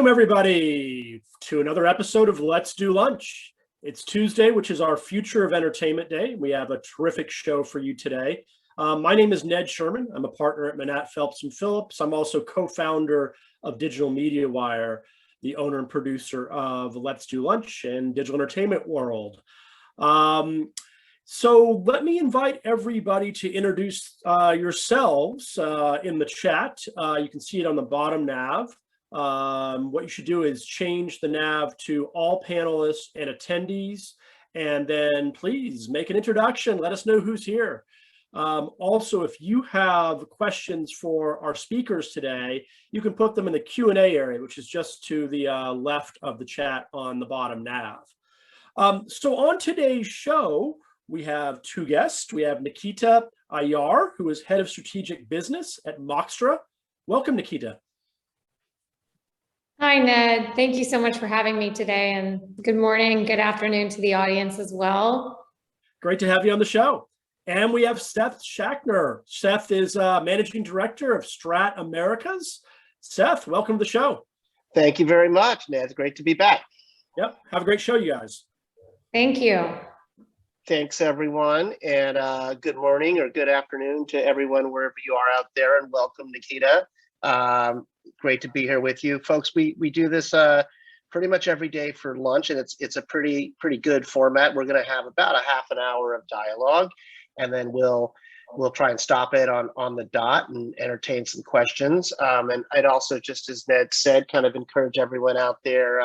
Welcome, everybody, to another episode of Let's Do Lunch. It's Tuesday, which is our Future of Entertainment Day. We have a terrific show for you today. My name is Ned Sherman. I'm a partner at Manat, Phelps & Phillips. I'm also co-founder of Digital Media Wire, the owner and producer of Let's Do Lunch and Digital Entertainment World. So let me invite everybody to introduce yourselves in the chat. You can see it on the bottom nav. What you should do is change the nav to all panelists and attendees, and then please make an introduction. Let us know who's here. Also, if you have questions for our speakers today, you can put them in the Q&A area, which is just to the left of the chat on the bottom nav. So on today's show, we have two guests. We have Nikhita Iyar, who is head of strategic business at Moxtra. Welcome, Nikhita. Hi, Ned. Thank you so much for having me today, and good morning, good afternoon to the audience as well. Great to have you on the show. And we have Seth Schachner. Seth is managing director of Strat Americas. Seth, welcome to the show. Thank you very much, Ned. It's great to be back. Yep. Have a great show, you guys. Thank you. Thanks, everyone, and good morning or good afternoon to everyone wherever you are out there, and welcome, Nikhita. Great to be here with you, folks. We do this pretty much every day for lunch, and it's a pretty good format. We're going to have about a half an hour of dialogue, and then we'll try and stop it on the dot and entertain some questions. And I'd also, just as Ned said, kind of encourage everyone out there.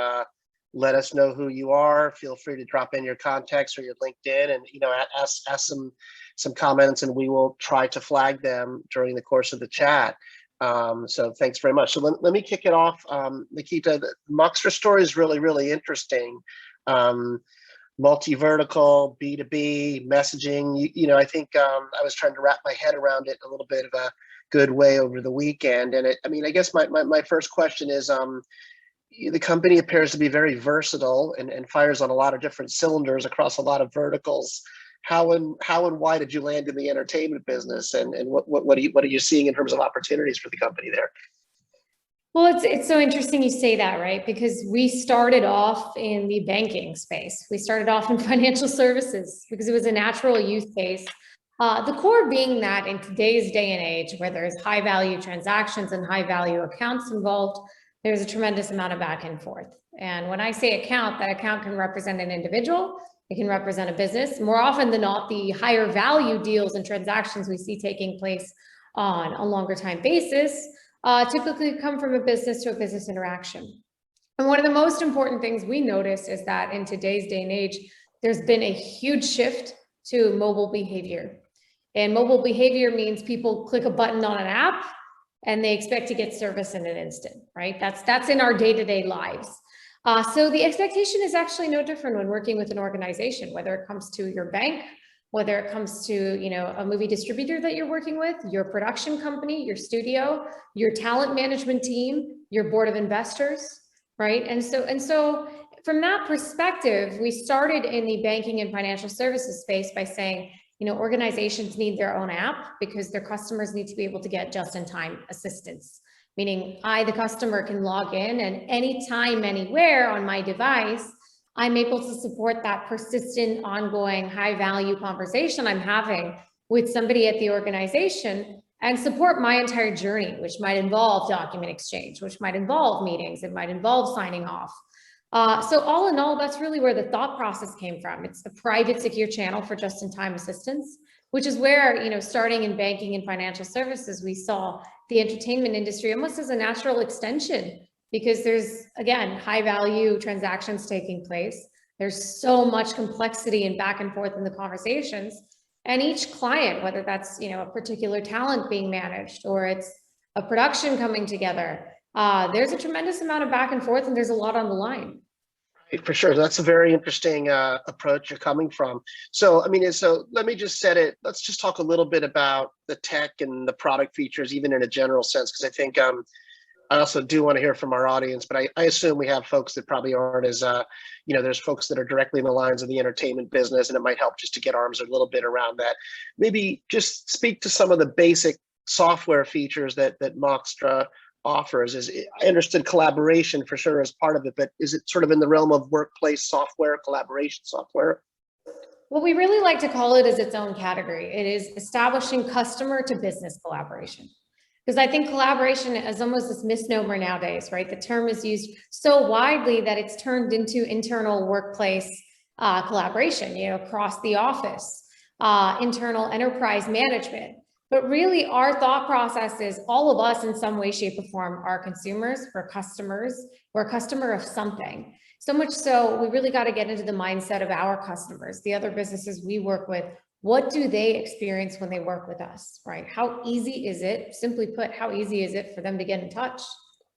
Let us know who you are. Feel free to drop in your contacts or your LinkedIn, and ask some comments, and we will try to flag them during the course of the chat. So thanks very much. So let me kick it off. Nikhita, the Moxtra story is really interesting. Multi-vertical, B2B, messaging. I think I was trying to wrap my head around it a little bit of a good way over the weekend. And I guess my first question is, the company appears to be very versatile and fires on a lot of different cylinders across a lot of verticals. How and why did you land in the entertainment business, and what are you seeing in terms of opportunities for the company there? Well, it's so interesting you say that, right? Because we started off in the banking space. We started off in financial services because it was a natural use case. The core being that in today's day and age, where there's high value transactions and high value accounts involved, there's a tremendous amount of back and forth. And when I say account, that account can represent an individual, it can represent a business. More often than not, the higher value deals and transactions we see taking place on a longer time basis typically come from a business to a business interaction. And one of the most important things we notice is that in today's day and age, there's been a huge shift to mobile behavior. And mobile behavior means people click a button on an app and they expect to get service in an instant, right? That's in our day-to-day lives. So the expectation is actually no different when working with an organization, whether it comes to your bank, whether it comes to a movie distributor that you're working with, your production company, your studio, your talent management team, your board of investors, right? And so from that perspective, we started in the banking and financial services space by saying, organizations need their own app because their customers need to be able to get just-in-time assistance. Meaning the customer, can log in, and anytime, anywhere on my device, I'm able to support that persistent, ongoing, high-value conversation I'm having with somebody at the organization and support my entire journey, which might involve document exchange, which might involve meetings, it might involve signing off. So all in all, that's really where the thought process came from. It's a private, secure channel for just-in-time assistance, which is where, starting in banking and financial services, we saw the entertainment industry almost as a natural extension, because there's, again, high value transactions taking place. There's so much complexity and back and forth in the conversations. And each client, whether that's, a particular talent being managed or it's a production coming together, there's a tremendous amount of back and forth, and there's a lot on the line. For sure. That's a very interesting approach you're coming from. So, so let me just let's just talk a little bit about the tech and the product features, even in a general sense, because I think I also do want to hear from our audience, but I assume we have folks that probably aren't as, there's folks that are directly in the lines of the entertainment business, and it might help just to get arms a little bit around that. Maybe just speak to some of the basic software features that Moxtra offers? I understood collaboration for sure as part of it, but is it sort of in the realm of workplace software, collaboration software? What we really like to call it is its own category. It is establishing customer to business collaboration. Because I think collaboration is almost this misnomer nowadays, right? The term is used so widely that it's turned into internal workplace collaboration, across the office, internal enterprise management. But really our thought process is all of us in some way, shape or form are consumers, we're customers, we're a customer of something. So much so we really got to get into the mindset of our customers, the other businesses we work with. What do they experience when they work with us, right? How easy is it, simply put, how easy is it for them to get in touch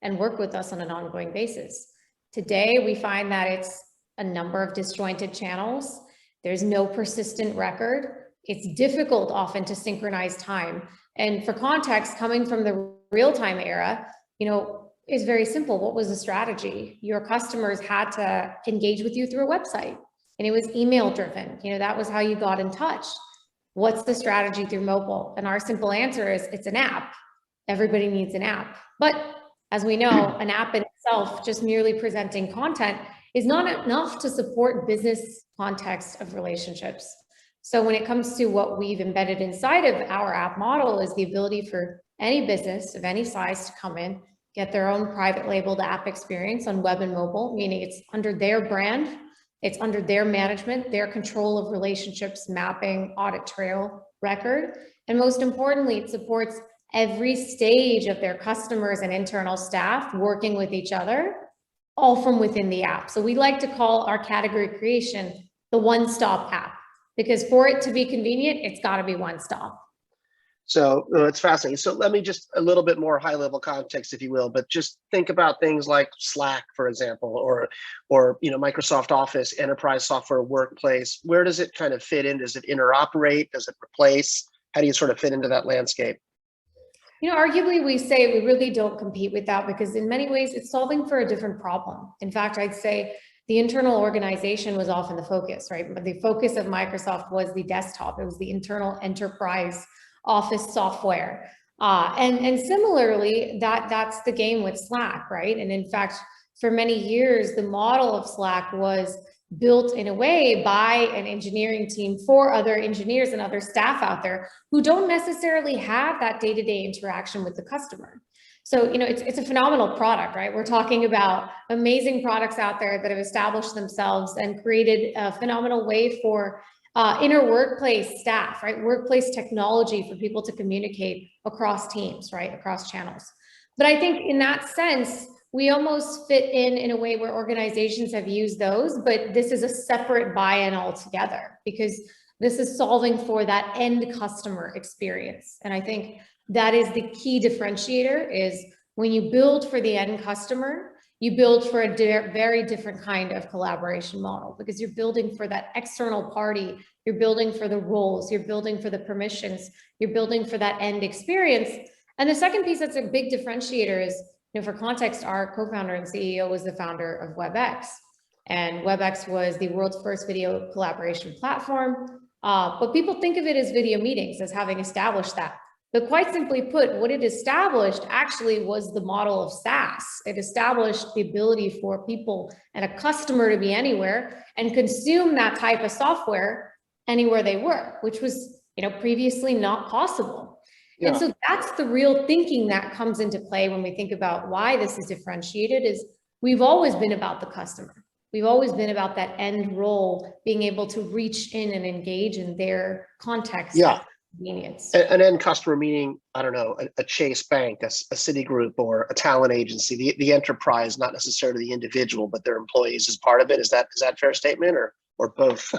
and work with us on an ongoing basis? Today, we find that it's a number of disjointed channels. There's no persistent record. It's difficult often to synchronize time. And for context, coming from the real-time era, is very simple. What was the strategy? Your customers had to engage with you through a website, and it was email driven. That was how you got in touch. What's the strategy through mobile? And our simple answer is it's an app. Everybody needs an app. But as we know, an app in itself, just merely presenting content, is not enough to support business context of relationships. So when it comes to what we've embedded inside of our app model is the ability for any business of any size to come in, get their own private labeled app experience on web and mobile, meaning it's under their brand, it's under their management, their control of relationships, mapping, audit trail, record. And most importantly, it supports every stage of their customers and internal staff working with each other, all from within the app. So we like to call our category creation the one-stop app, because for it to be convenient, it's got to be one stop. So it's fascinating. So let me just a little bit more high level context, if you will, but just think about things like Slack, for example, or Microsoft Office, enterprise software, workplace. Where does it kind of fit in? Does it interoperate? Does it replace? How do you sort of fit into that landscape? Arguably we say we really don't compete with that, because in many ways it's solving for a different problem. In fact, I'd say the internal organization was often the focus, right? But the focus of Microsoft was the desktop. It was the internal enterprise office software. And similarly, that's the game with Slack, right? And in fact, for many years, the model of Slack was built in a way by an engineering team for other engineers and other staff out there who don't necessarily have that day-to-day interaction with the customer. So, it's a phenomenal product, right? We're talking about amazing products out there that have established themselves and created a phenomenal way for inner workplace staff, right? Workplace technology for people to communicate across teams, right? Across channels. But I think in that sense, we almost fit in a way where organizations have used those, but this is a separate buy-in altogether, because this is solving for that end customer experience. And I think that is the key differentiator, is when you build for the end customer, you build for a very different kind of collaboration model, because you're building for that external party, you're building for the roles, you're building for the permissions, you're building for that end experience. And the second piece that's a big differentiator is, for context, our co-founder and CEO was the founder of WebEx. And WebEx was the world's first video collaboration platform. But people think of it as video meetings, as having established that. But quite simply put, what it established actually was the model of SaaS. It established the ability for people and a customer to be anywhere and consume that type of software anywhere they were, which was, previously not possible. Yeah. And so that's the real thinking that comes into play when we think about why this is differentiated. Is we've always been about the customer. We've always been about that end role, being able to reach in and engage in their context. Yeah. Convenience. An end customer meaning, I don't know, a Chase Bank, a Citigroup, or a talent agency, the enterprise, not necessarily the individual, but their employees as part of it. Is that a fair statement, or both?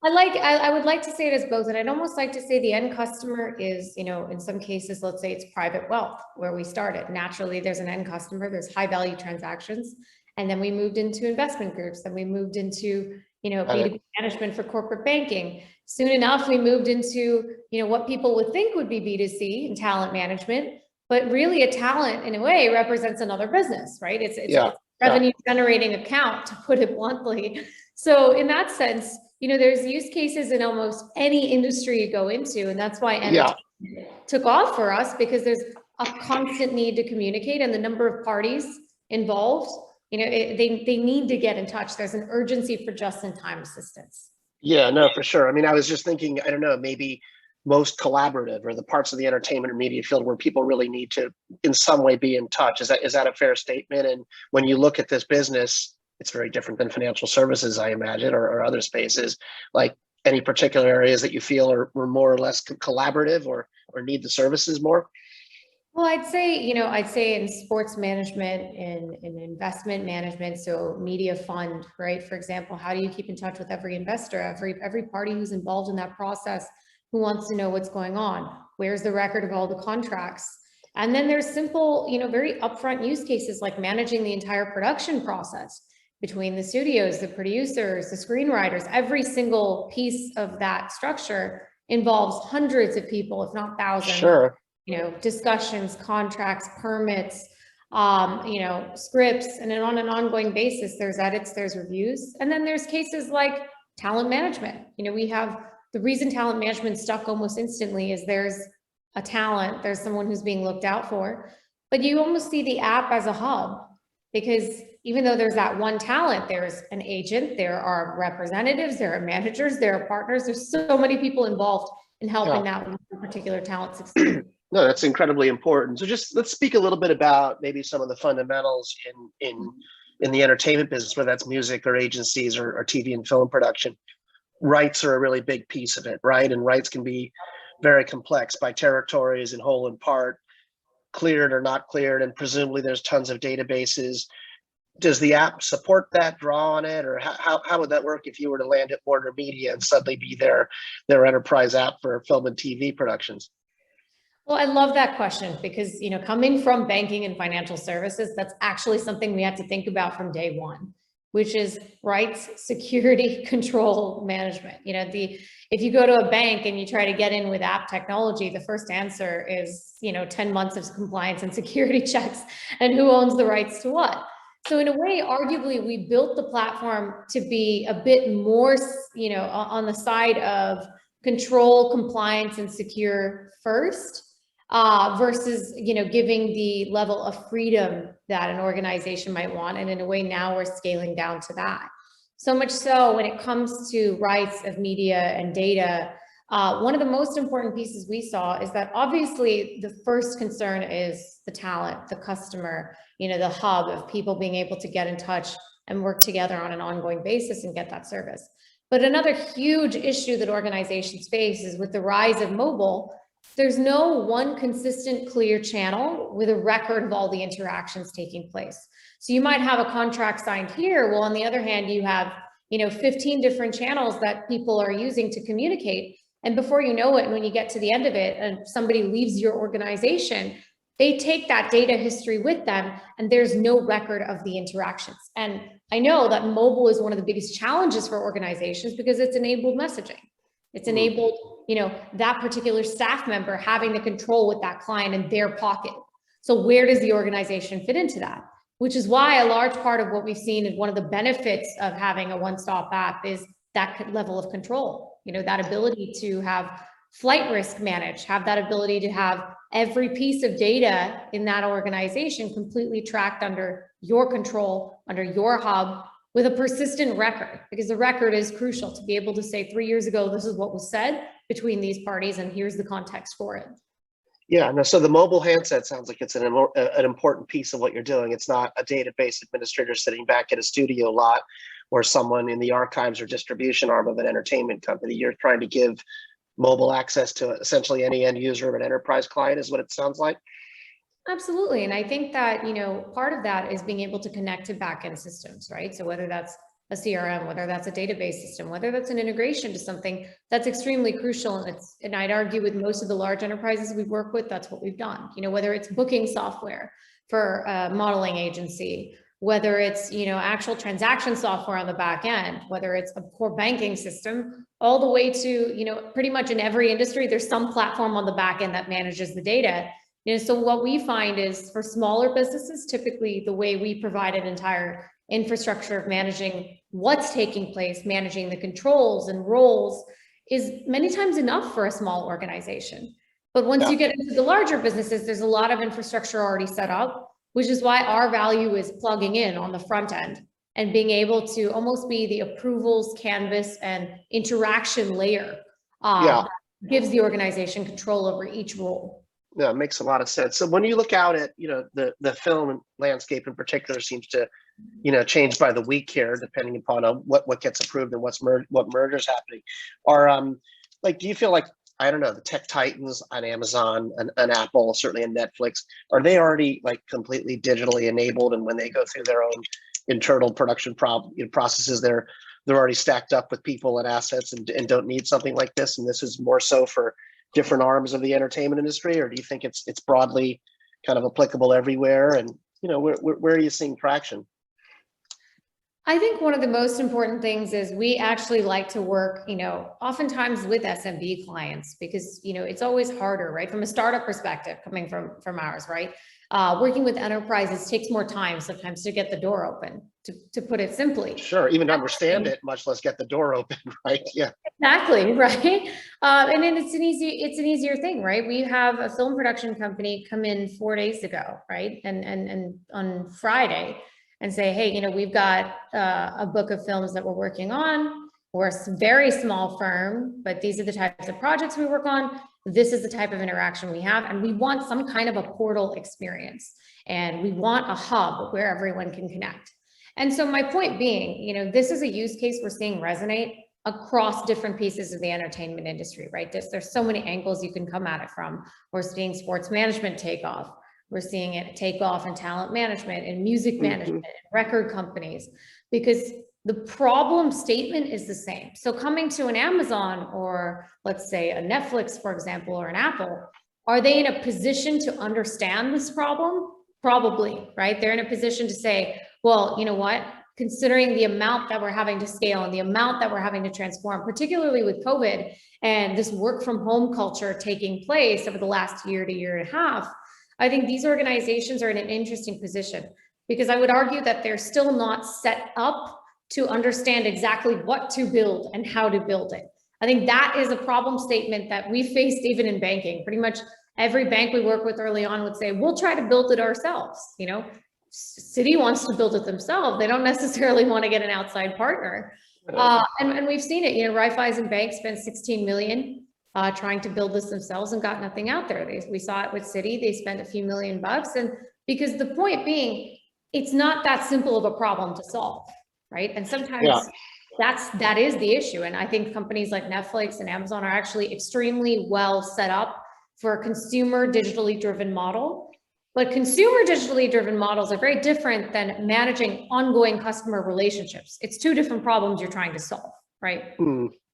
I would like to say it as both. And I'd almost like to say the end customer is, in some cases, let's say it's private wealth where we started. Naturally, there's an end customer, there's high value transactions. And then we moved into investment groups, then we moved into, B2B management for corporate banking. Soon enough, we moved into, what people would think would be B2C and talent management, but really a talent in a way represents another business, right? It's a revenue generating account, to put it bluntly. So in that sense, there's use cases in almost any industry you go into, and that's why entertainment took off for us, because there's a constant need to communicate, and the number of parties involved, they need to get in touch. There's an urgency for just-in-time assistance. Yeah, no, for sure. I mean, I was just thinking, I don't know, maybe most collaborative or the parts of the entertainment or media field where people really need to in some way be in touch. Is that a fair statement? And when you look at this business, it's very different than financial services, I imagine, or other spaces. Like any particular areas that you feel are more or less collaborative or need the services more? Well, I'd say in sports management, in investment management, so media fund, right? For example, how do you keep in touch with every investor, every party who's involved in that process, who wants to know what's going on? Where's the record of all the contracts? And then there's simple, very upfront use cases like managing the entire production process between the studios, the producers, the screenwriters. Every single piece of that structure involves hundreds of people, if not thousands. Sure. Discussions, contracts, permits, scripts, and then on an ongoing basis, there's edits, there's reviews. And then there's cases like talent management. We have the reason talent management stuck almost instantly is there's a talent, there's someone who's being looked out for, but you almost see the app as a hub, because even though there's that one talent, there's an agent, there are representatives, there are managers, there are partners, there's so many people involved in helping that particular talent succeed. No, that's incredibly important. So just let's speak a little bit about maybe some of the fundamentals in the entertainment business, whether that's music or agencies or TV and film production. Rights are a really big piece of it, right? And rights can be very complex by territories in whole and part, cleared or not cleared, and presumably there's tons of databases. Does the app support that, draw on it, or how would that work if you were to land at Warner Media and suddenly be their enterprise app for film and TV productions? Well, I love that question because, coming from banking and financial services, that's actually something we had to think about from day one, which is rights, security, control, management. If you go to a bank and you try to get in with app technology, the first answer is, 10 months of compliance and security checks and who owns the rights to what. So in a way, arguably, we built the platform to be a bit more, on the side of control, compliance, and secure first. Versus, giving the level of freedom that an organization might want. And in a way, now we're scaling down to that. So much so when it comes to rights of media and data, one of the most important pieces we saw is that obviously the first concern is the talent, the customer, the hub of people being able to get in touch and work together on an ongoing basis and get that service. But another huge issue that organizations face is with the rise of mobile, there's no one consistent, clear channel with a record of all the interactions taking place. So you might have a contract signed here. Well, on the other hand, you have, 15 different channels that people are using to communicate. And before you know it, when you get to the end of it and somebody leaves your organization, they take that data history with them and there's no record of the interactions. And I know that mobile is one of the biggest challenges for organizations because it's enabled messaging. It's enabled, that particular staff member having the control with that client in their pocket. So where does the organization fit into that? Which is why a large part of what we've seen is one of the benefits of having a one-stop app is that level of control, that ability to have flight risk managed, have that ability to have every piece of data in that organization completely tracked under your control, under your hub, with a persistent record, because the record is crucial to be able to say 3 years ago, this is what was said between these parties and here's the context for it. Yeah, no, so the mobile handset sounds like it's an important piece of what you're doing. It's not a database administrator sitting back at a studio lot or someone in the archives or distribution arm of an entertainment company. You're trying to give mobile access to essentially any end user of an enterprise client is what it sounds like. Absolutely. And I think that, part of that is being able to connect to backend systems, right? So whether that's a CRM, whether that's a database system, whether that's an integration to something that's extremely crucial. And I'd argue with most of the large enterprises we work with, that's what we've done. Whether it's booking software for a modeling agency, whether it's, actual transaction software on the back end, whether it's a core banking system, all the way to, pretty much in every industry, there's some platform on the back end that manages the data. So what we find is for smaller businesses, typically the way we provide an entire infrastructure of managing what's taking place, managing the controls and roles is many times enough for a small organization. But once Yeah. you get into the larger businesses, there's a lot of infrastructure already set up, which is why our value is plugging in on the front end and being able to almost be the approvals canvas and interaction layer Yeah. that gives the organization control over each role. Yeah, it makes a lot of sense. So when you look out at, the film landscape in particular seems to, change by the week here, depending upon what gets approved and what mergers happening. Are like, do you feel like, I don't know, the tech titans on Amazon and Apple, certainly in Netflix, are they already like completely digitally enabled? And when they go through their own internal production processes, they're already stacked up with people and assets and don't need something like this? And this is more so for different arms of the entertainment industry, or do you think it's broadly kind of applicable everywhere? And where are you seeing traction? I think one of the most important things is we actually like to work, oftentimes with SMB clients, because, it's always harder, right? From a startup perspective, coming from ours, right? Working with enterprises takes more time sometimes to get the door open, to put it simply. Sure, even to understand it, much less get the door open, right? Yeah. Exactly, right? And then it's an easier thing, right? We have a film production company come in 4 days ago, right? And on Friday, and say, hey, we've got a book of films that we're working on. We're a very small firm, but these are the types of projects we work on. This is the type of interaction we have. And we want some kind of a portal experience. And we want a hub where everyone can connect. And so my point being, this is a use case we're seeing resonate across different pieces of the entertainment industry, right? There's so many angles you can come at it from. We're seeing sports management take off. We're seeing it take off in talent management and music management and record companies, because the problem statement is the same. So coming to an Amazon, or let's say a Netflix, for example, or an Apple, are they in a position to understand this problem? Probably, right? They're in a position to say, well, you know what? Considering the amount that we're having to scale and the amount that we're having to transform, particularly with COVID and this work from home culture taking place over the last year to year and a half, I think these organizations are in an interesting position, because I would argue that they're still not set up to understand exactly what to build and how to build it. I think that is a problem statement that we faced even in banking. Pretty much every bank we work with early on would say, we'll try to build it ourselves. Citi wants to build it themselves. They don't necessarily want to get an outside partner. And we've seen it, Raiffeisen Bank spent 16 million trying to build this themselves and got nothing out there. We saw it with Citi. They spent a few $1,000,000, and because the point being, it's not that simple of a problem to solve, right? And sometimes that is the issue. And I think companies like Netflix and Amazon are actually extremely well set up for a consumer digitally driven model. But consumer digitally driven models are very different than managing ongoing customer relationships. It's two different problems you're trying to solve, right?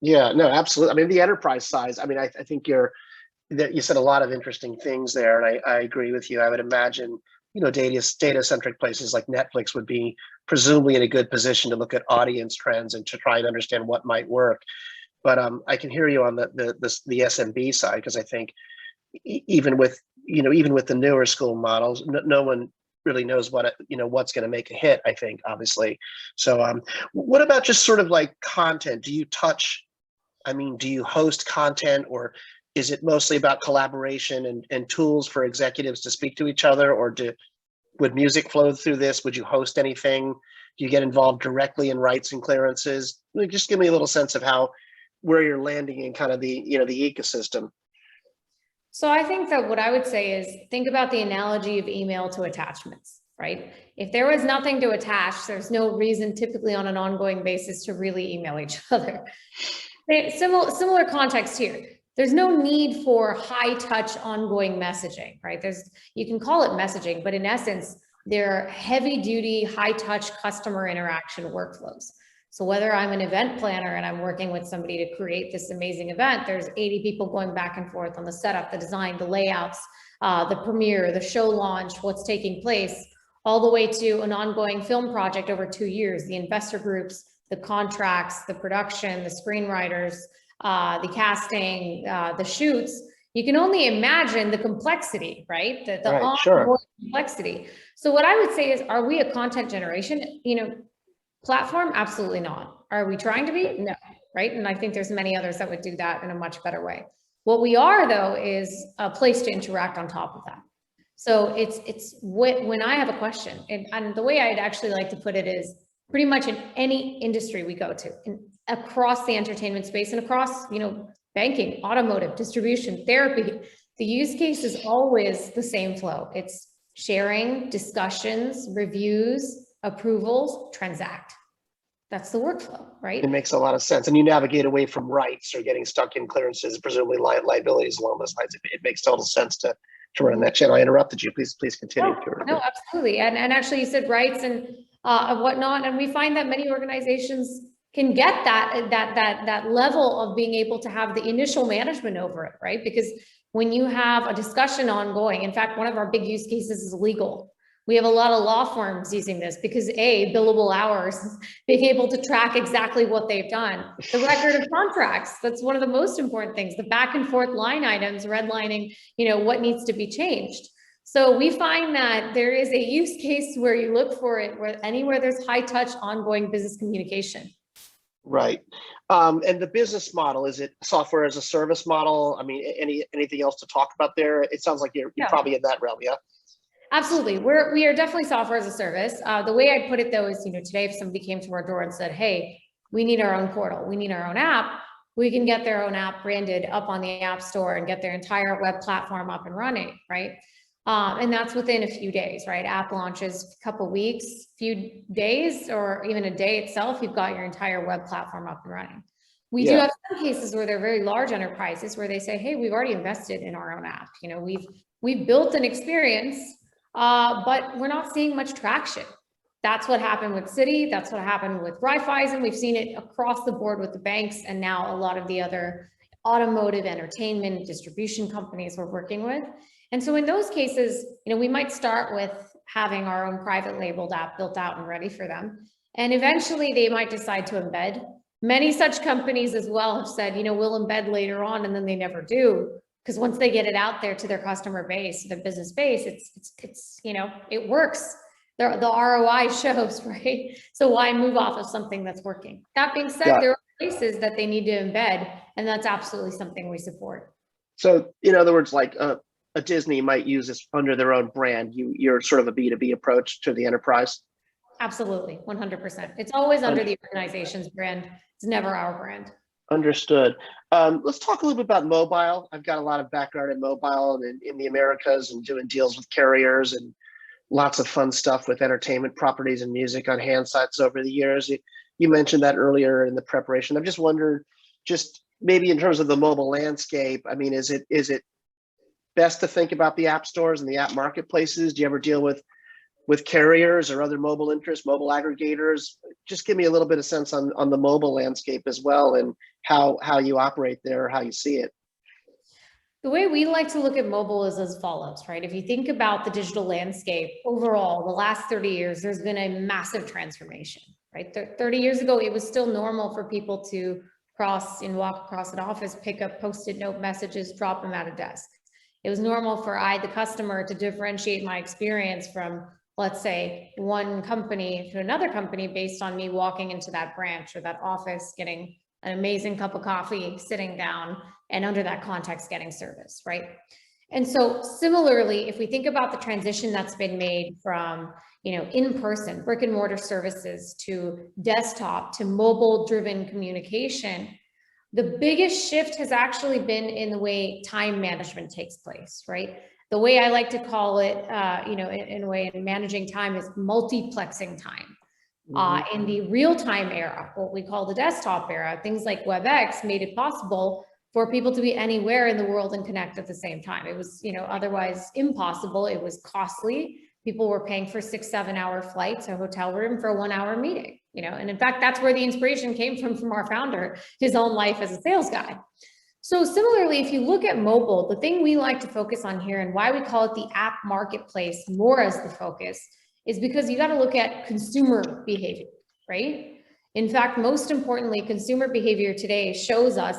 Yeah, no, absolutely. I mean, the enterprise size, I think you said a lot of interesting things there, and I agree with you. I would imagine, data-centric places like Netflix would be presumably in a good position to look at audience trends and to try and understand what might work. But I can hear you on the SMB side, because I think even with the newer school models, no one really knows what's going to make a hit, I think, obviously. So what about just sort of like content? Do you host content, or is it mostly about collaboration and tools for executives to speak to each other, or would music flow through this? Would you host anything? Do you get involved directly in rights and clearances? Just give me a little sense of where you're landing in kind of the ecosystem. So I think that what I would say is, think about the analogy of email to attachments, right? If there was nothing to attach, there's no reason typically on an ongoing basis to really email each other. Similar context here. There's no need for high touch ongoing messaging, right? You can call it messaging, but in essence, they're heavy duty, high touch customer interaction workflows. So whether I'm an event planner and I'm working with somebody to create this amazing event, there's 80 people going back and forth on the setup, the design, the layouts, the premiere, the show launch, what's taking place, all the way to an ongoing film project over 2 years, the investor groups, the contracts, the production, the screenwriters, the casting, the shoots. You can only imagine the complexity, right? The right, sure. complexity. So what I would say is, are we a content generation, platform? Absolutely not. Are we trying to be? No, right? And I think there's many others that would do that in a much better way. What we are, though, is a place to interact on top of that. So it's when I have a question, and the way I'd actually like to put it is pretty much in any industry we go to, across the entertainment space and across, banking, automotive, distribution, therapy, the use case is always the same flow. It's sharing, discussions, reviews, approvals, transact. That's the workflow, right? It makes a lot of sense. And you navigate away from rights or getting stuck in clearances, presumably liabilities along those lines. It makes total sense to run that channel. I interrupted you. Please continue. No, absolutely. And actually you said rights and whatnot. And we find that many organizations can get that level of being able to have the initial management over it, right? Because when you have a discussion ongoing, in fact, one of our big use cases is legal. We have a lot of law firms using this because billable hours, being able to track exactly what they've done. The record of contracts, that's one of the most important things. The back and forth line items, redlining, what needs to be changed. So we find that there is a use case where you look for it, where anywhere there's high touch ongoing business communication. Right. And the business model, is it software as a service model? I mean, anything else to talk about there? It sounds like you're probably in that realm, yeah? Absolutely. We are definitely software as a service. The way I'd put it though is, today if somebody came to our door and said, hey, we need our own portal, we need our own app, we can get their own app branded up on the App Store and get their entire web platform up and running, right? And that's within a few days, right? App launches a couple weeks, few days, or even a day itself, you've got your entire web platform up and running. We do have some cases where they're very large enterprises where they say, hey, we've already invested in our own app. We've built an experience, but we're not seeing much traction. That's what happened with Citi. That's what happened with Raiffeisen. We've seen it across the board with the banks and now a lot of the other automotive, entertainment, distribution companies we're working with. And so in those cases, we might start with having our own private labeled app built out and ready for them. And eventually they might decide to embed. Many such companies as well have said, we'll embed later on, and then they never do. Because once they get it out there to their customer base, their business base, it's it works. The ROI shows, right? So why move off of something that's working? That being said, there are places that they need to embed, and that's absolutely something we support. So in other words, like a Disney might use this under their own brand. You're sort of a B2B approach to the enterprise. Absolutely, 100%. It's always under the organization's brand. It's never our brand. Understood. Let's talk a little bit about mobile. I've got a lot of background in mobile and in the Americas and doing deals with carriers and lots of fun stuff with entertainment properties and music on handsets over the years. You mentioned that earlier in the preparation. I'm just wondering, just maybe in terms of the mobile landscape, I mean, is it best to think about the app stores and the app marketplaces? Do you ever deal with carriers or other mobile interests, mobile aggregators? Just give me a little bit of sense on the mobile landscape as well and how you operate there, how you see it. The way we like to look at mobile is as follows, right? If you think about the digital landscape overall, the last 30 years, there's been a massive transformation, right? 30 years ago, it was still normal for people to walk across an office, pick up Post-it note messages, drop them at a desk. It was normal for the customer, to differentiate my experience from, let's say, one company to another company based on me walking into that branch or that office, getting an amazing cup of coffee, sitting down, and under that context, getting service, right? And so similarly, if we think about the transition that's been made from, in-person, brick and mortar services to desktop to mobile-driven communication, the biggest shift has actually been in the way time management takes place, right? The way I like to call it, in a way in managing time is multiplexing time. In the real-time era, what we call the desktop era, things like WebEx made it possible for people to be anywhere in the world and connect at the same time. It was, otherwise impossible. It was costly. People were paying for 6-7 hour flights, a hotel room for a 1 hour meeting, and in fact, that's where the inspiration came from our founder, his own life as a sales guy. So similarly, if you look at mobile, the thing we like to focus on here and why we call it the app marketplace more as the focus is because you got to look at consumer behavior, right? In fact, most importantly, consumer behavior today shows us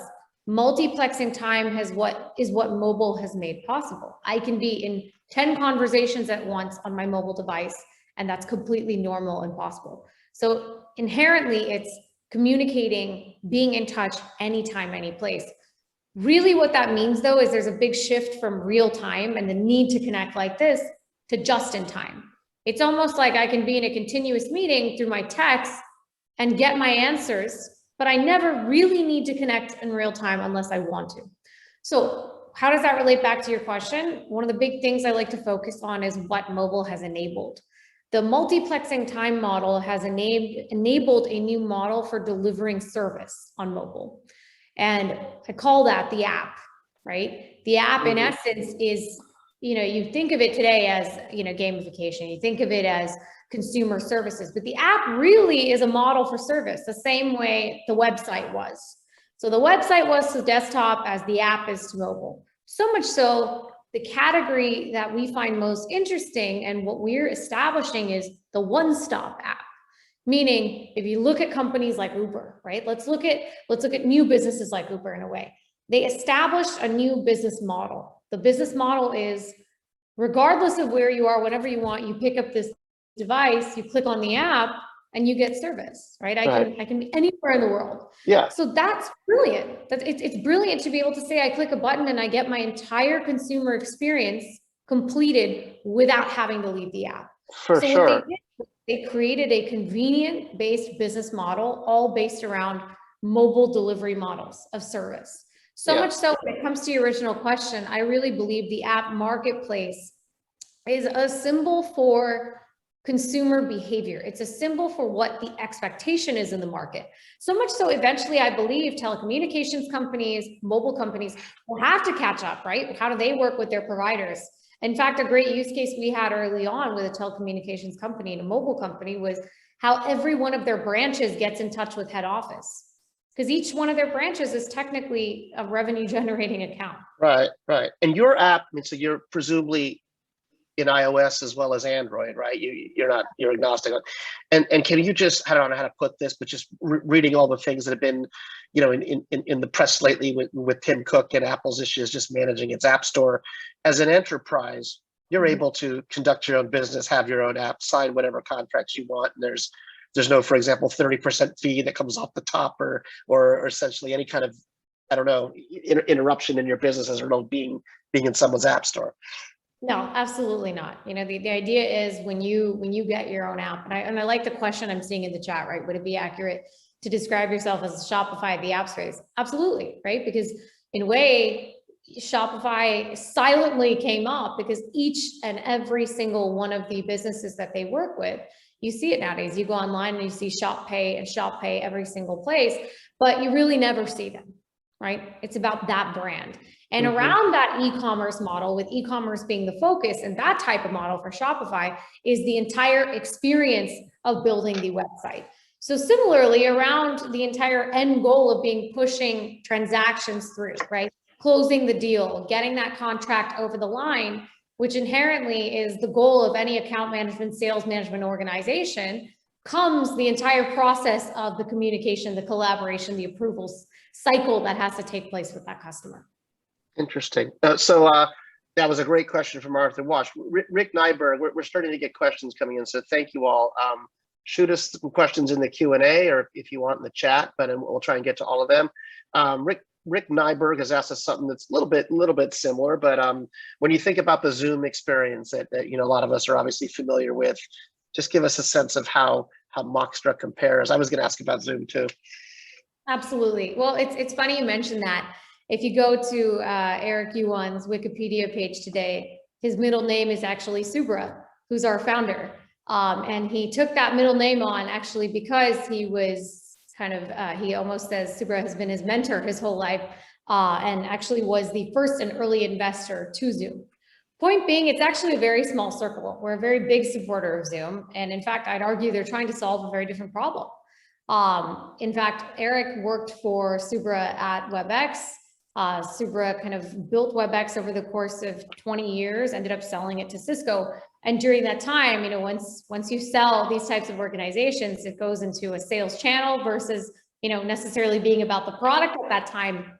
multiplexing time is what mobile has made possible. I can be in 10 conversations at once on my mobile device, and that's completely normal and possible. So inherently, it's communicating, being in touch anytime, any place. Really what that means though, is there's a big shift from real time and the need to connect like this to just in time. It's almost like I can be in a continuous meeting through my text and get my answers, but I never really need to connect in real time unless I want to. So how does that relate back to your question? One of the big things I like to focus on is what mobile has enabled. The multiplexing time model has enabled a new model for delivering service on mobile. And I call that the app, right? The app in essence is, you think of it today as, gamification, you think of it as consumer services, but the app really is a model for service, the same way the website was. So the website was to desktop as the app is to mobile. So much so, the category that we find most interesting and what we're establishing is the one-stop app. Meaning, if you look at companies like Uber, right? Let's look at new businesses like Uber in a way. They established a new business model. The business model is, regardless of where you are, whenever you want, you pick up this device, you click on the app, and you get service, right? I can be anywhere in the world. Yeah. So that's brilliant. It's brilliant to be able to say, I click a button and I get my entire consumer experience completed without having to leave the app. For sure. They created a convenient-based business model, all based around mobile delivery models of service. So much so, when it comes to your original question, I really believe the app marketplace is a symbol for consumer behavior. It's a symbol for what the expectation is in the market. So much so, eventually, I believe telecommunications companies, mobile companies will have to catch up, right? How do they work with their providers? In fact, a great use case we had early on with a telecommunications company and a mobile company was how every one of their branches gets in touch with head office. Because each one of their branches is technically a revenue generating account. Right. And your app, so you're presumably in iOS as well as Android, right? You're agnostic. And can you just, I don't know how to put this, but just reading all the things that have been, in the press lately with Tim Cook and Apple's issues, just managing its app store. As an enterprise, you're able to conduct your own business, have your own app, sign whatever contracts you want. And there's no, for example, 30% fee that comes off the top or essentially any kind of, I don't know, interruption in your business as a result of being in someone's app store. No, absolutely not. The idea is when you get your own app, and I like the question I'm seeing in the chat, right? Would it be accurate to describe yourself as Shopify, the app space? Absolutely, right? Because in a way, Shopify silently came up because each and every single one of the businesses that they work with, you see it nowadays. You go online and you see Shop Pay and Shop Pay every single place, but you really never see them, right? It's about that brand. And around that e-commerce model, with e-commerce being the focus, and that type of model for Shopify is the entire experience of building the website. So similarly, around the entire end goal of pushing transactions through, right? Closing the deal, getting that contract over the line, which inherently is the goal of any account management, sales management organization, comes the entire process of the communication, the collaboration, the approvals cycle that has to take place with that customer. Interesting. So that was a great question from Arthur Wash. Rick Nyberg, we're starting to get questions coming in, so thank you all. Shoot us some questions in the Q&A or if you want in the chat, but we'll try and get to all of them. Rick Nyberg has asked us something that's a little bit similar, but when you think about the Zoom experience that a lot of us are obviously familiar with, just give us a sense of how Moxtra compares. I was going to ask about Zoom too. Absolutely. Well, it's funny you mentioned that. If you go to Eric Yuan's Wikipedia page today, his middle name is actually Subra, who's our founder. And he took that middle name on actually because he was he almost says Subra has been his mentor his whole life and actually was the first and early investor to Zoom. Point being, it's actually a very small circle. We're a very big supporter of Zoom. And in fact, I'd argue they're trying to solve a very different problem. In fact, Eric worked for Subra at WebEx. Subra kind of built WebEx over the course of 20 years, ended up selling it to Cisco. And during that time, once you sell these types of organizations, it goes into a sales channel versus, necessarily being about the product at that time.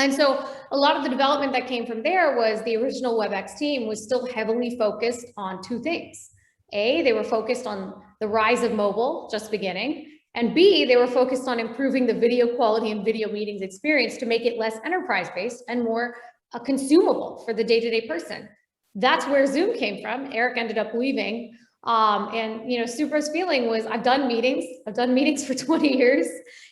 And so a lot of the development that came from there was the original WebEx team was still heavily focused on two things. A, they were focused on the rise of mobile just beginning. And B, they were focused on improving the video quality and video meetings experience to make it less enterprise-based and more consumable for the day-to-day person. That's where Zoom came from. Eric ended up leaving. And Supra's feeling was, I've done meetings for 20 years.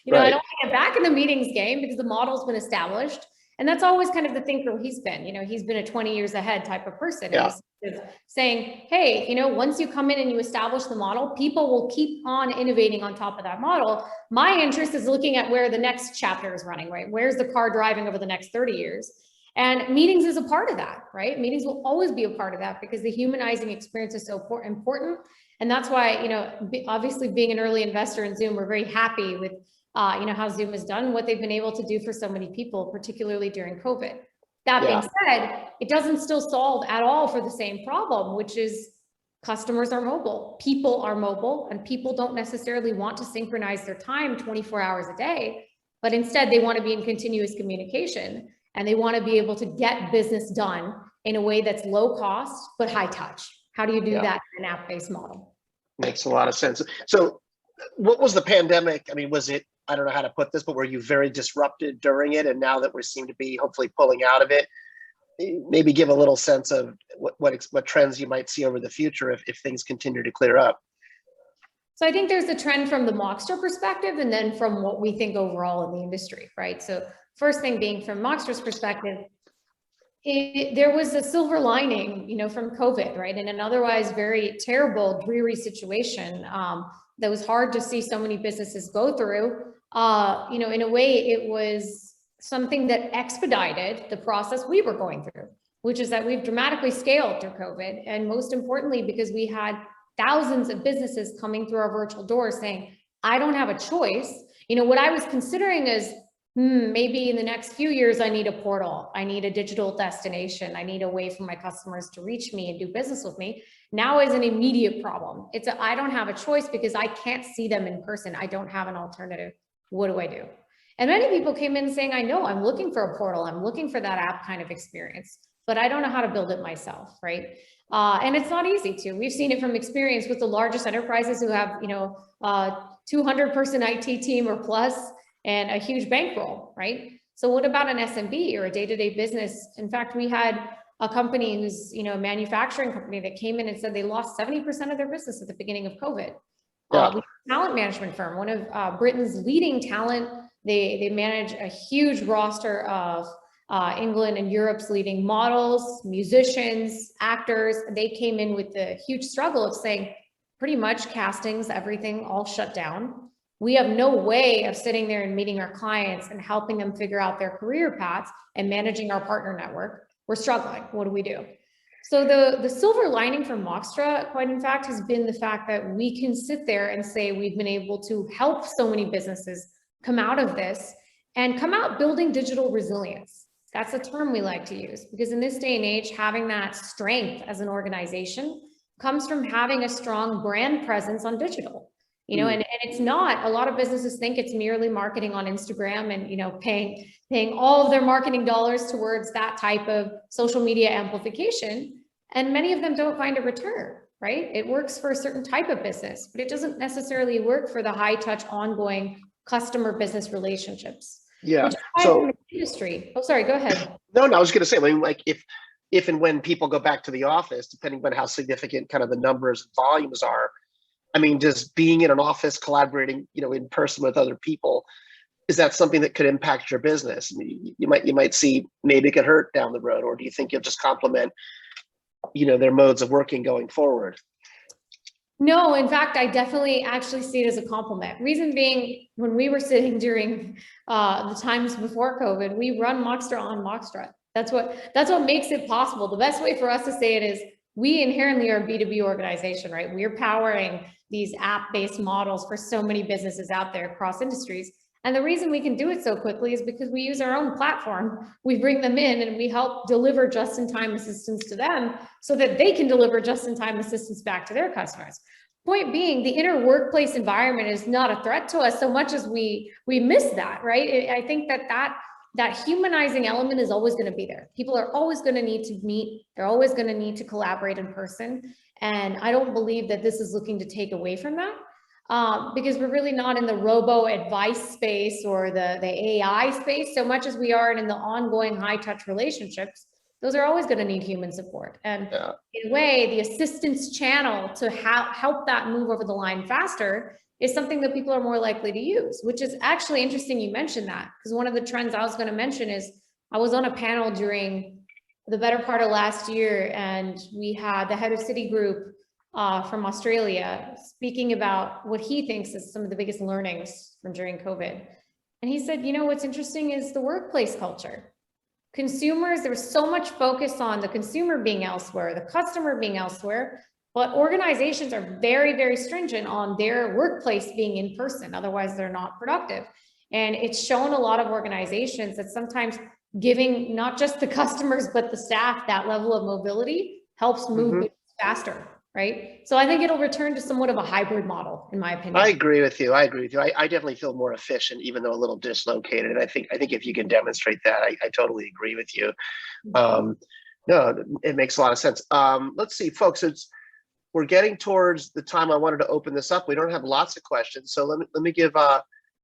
I don't want to get back in the meetings game because the model's been established. And that's always kind of the thinker he's been. He's been a 20 years ahead type of person. Yeah. He's saying, hey, once you come in and you establish the model, people will keep on innovating on top of that model. My interest is looking at where the next chapter is running, right? Where's the car driving over the next 30 years? And meetings is a part of that, right? Meetings will always be a part of that because the humanizing experience is so important. And that's why, obviously being an early investor in Zoom, we're very happy with, how Zoom has done, what they've been able to do for so many people, particularly during COVID. That being said, it doesn't still solve at all for the same problem, which is customers are mobile, people are mobile, and people don't necessarily want to synchronize their time 24 hours a day, but instead they want to be in continuous communication. And they want to be able to get business done in a way that's low cost, but high touch. How do you do that in an app-based model? Makes a lot of sense. So what was the pandemic? I mean, was it, I don't know how to put this, but were you very disrupted during it? And now that we seem to be hopefully pulling out of it, maybe give a little sense of what trends you might see over the future if things continue to clear up. So I think there's a trend from the Moxtra perspective and then from what we think overall in the industry, right? So first thing being from Moxtra's perspective, there was a silver lining, from COVID, right? In an otherwise very terrible, dreary situation that was hard to see so many businesses go through. In a way, it was something that expedited the process we were going through, which is that we've dramatically scaled through COVID. And most importantly, because we had thousands of businesses coming through our virtual doors saying, I don't have a choice. What I was considering is, maybe in the next few years, I need a portal. I need a digital destination. I need a way for my customers to reach me and do business with me. Now is an immediate problem. I don't have a choice because I can't see them in person. I don't have an alternative. What do I do? And many people came in saying, I know I'm looking for a portal. I'm looking for that app kind of experience, but I don't know how to build it myself, right? And it's not easy to. We've seen it from experience with the largest enterprises who have, 200-person IT team or plus, and a huge bankroll, right? So what about an SMB or a day-to-day business? In fact, we had a company who's, a manufacturing company that came in and said they lost 70% of their business at the beginning of COVID. We have a talent management firm, one of Britain's leading talent. They manage a huge roster of England and Europe's leading models, musicians, actors. They came in with the huge struggle of saying, pretty much castings, everything all shut down. We have no way of sitting there and meeting our clients and helping them figure out their career paths and managing our partner network. We're struggling. What do we do? So the silver lining from Moxtra, quite in fact, has been the fact that we can sit there and say we've been able to help so many businesses come out of this and come out building digital resilience. That's a term we like to use because in this day and age, having that strength as an organization comes from having a strong brand presence on digital. And it's not, a lot of businesses think it's merely marketing on Instagram and, paying all of their marketing dollars towards that type of social media amplification. And many of them don't find a return, right? It works for a certain type of business, but it doesn't necessarily work for the high touch ongoing customer business relationships. Yeah. So industry. Oh, sorry, go ahead. No, I was going to say, like if and when people go back to the office, depending on how significant kind of the numbers and volumes are, I mean, does being in an office collaborating, in person with other people, is that something that could impact your business? I mean, you might see maybe it could hurt down the road, or do you think you'll just complement, their modes of working going forward? No, in fact, I definitely actually see it as a compliment. Reason being, when we were sitting during the times before COVID, we run Moxtra on Moxtra. That's what makes it possible. The best way for us to say it is we inherently are a B2B organization, right? We're powering these app-based models for so many businesses out there across industries. And the reason we can do it so quickly is because we use our own platform. We bring them in and we help deliver just-in-time assistance to them so that they can deliver just-in-time assistance back to their customers. Point being, the inner workplace environment is not a threat to us so much as we miss that, right? I think that humanizing element is always going to be there. People are always going to need to meet. They're always going to need to collaborate in person. And I don't believe that this is looking to take away from that. because we're really not in the robo advice space or the AI space so much as we are in the ongoing high touch relationships. Those are always going to need human support. And in a way, the assistance channel to help that move over the line faster is something that people are more likely to use, which is actually interesting you mentioned that, because one of the trends I was going to mention is I was on a panel during the better part of last year, and we had the head of Citigroup from Australia speaking about what he thinks is some of the biggest learnings from during COVID. And he said, you know, what's interesting is the workplace culture. Consumers, there was so much focus on the consumer being elsewhere, the customer being elsewhere, but organizations are very, very stringent on their workplace being in person. Otherwise, they're not productive. And it's shown a lot of organizations that sometimes giving not just the customers, but the staff that level of mobility helps move faster, right? So I think it'll return to somewhat of a hybrid model, in my opinion. I agree with you. I definitely feel more efficient, even though a little dislocated. I think if you can demonstrate that, I totally agree with you. No, it makes a lot of sense. Let's see, folks. We're getting towards the time I wanted to open this up. We don't have lots of questions, so let me give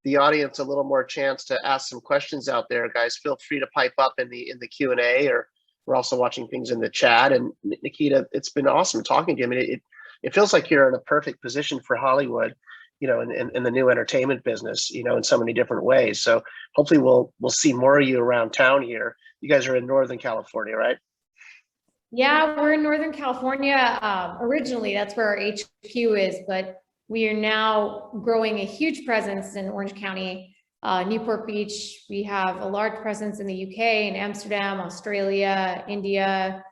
the audience a little more chance to ask some questions out there. Guys, feel free to pipe up in the Q&A, or we're also watching things in the chat. And Nikhita, it's been awesome talking to you. I mean, it feels like you're in a perfect position for Hollywood, you know, in the new entertainment business, you know, in so many different ways. So hopefully we'll see more of you around town here. You guys are in Northern California, right? Yeah, we're in Northern California. Originally, that's where our HQ is, but we are now growing a huge presence in Orange County, Newport Beach. We have a large presence in the UK, in Amsterdam, Australia, India,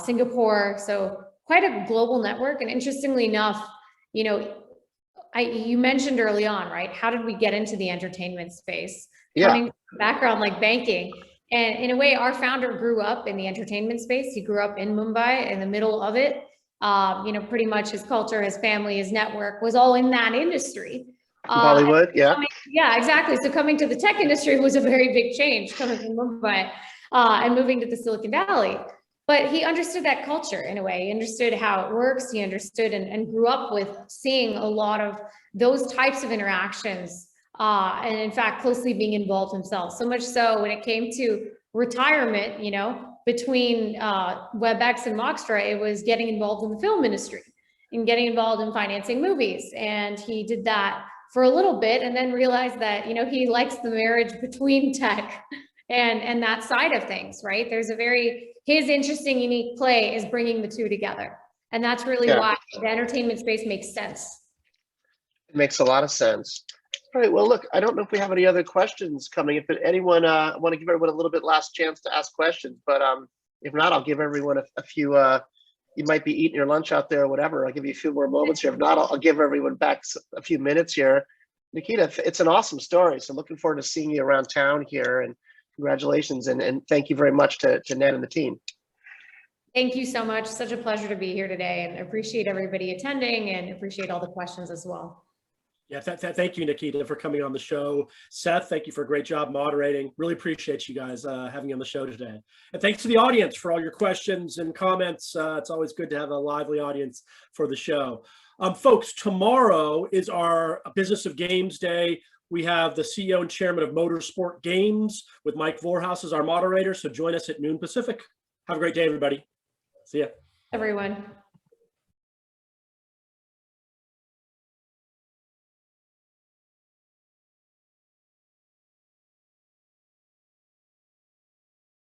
Singapore. So quite a global network. And interestingly enough, you know, you mentioned early on, right? How did we get into the entertainment space? Coming from a background like banking. And in a way, our founder grew up in the entertainment space. He grew up in Mumbai, in the middle of it. You know, pretty much his culture, his family, his network was all in that industry. Bollywood, yeah, exactly. So coming to the tech industry was a very big change, coming from Mumbai and moving to the Silicon Valley. But he understood that culture in a way. He understood how it works. He understood and grew up with seeing a lot of those types of interactions. And in fact, closely being involved himself. So much so when it came to retirement, you know, between WebEx and Moxtra, it was getting involved in the film industry and getting involved in financing movies. And he did that for a little bit and then realized that, you know, he likes the marriage between tech and that side of things, right? There's his interesting, unique play is bringing the two together. And that's really why the entertainment space makes sense. It makes a lot of sense. All right, well, look, I don't know if we have any other questions coming. If anyone, I want to give everyone a little bit last chance to ask questions, but if not, I'll give everyone a few, you might be eating your lunch out there or whatever. I'll give you a few more moments here. If not, I'll give everyone back a few minutes here. Nikhita, it's an awesome story. So looking forward to seeing you around town here, and congratulations. And thank you very much to Ned and the team. Thank you so much. Such a pleasure to be here today, and appreciate everybody attending and appreciate all the questions as well. Yeah, thank you, Nikhita, for coming on the show. Seth, thank you for a great job moderating. Really appreciate you guys having you on the show today. And thanks to the audience for all your questions and comments. It's always good to have a lively audience for the show. Folks, tomorrow is our Business of Games Day. We have the CEO and Chairman of Motorsport Games with Mike Vorhaus as our moderator. So join us at noon Pacific. Have a great day, everybody. See ya. Everyone.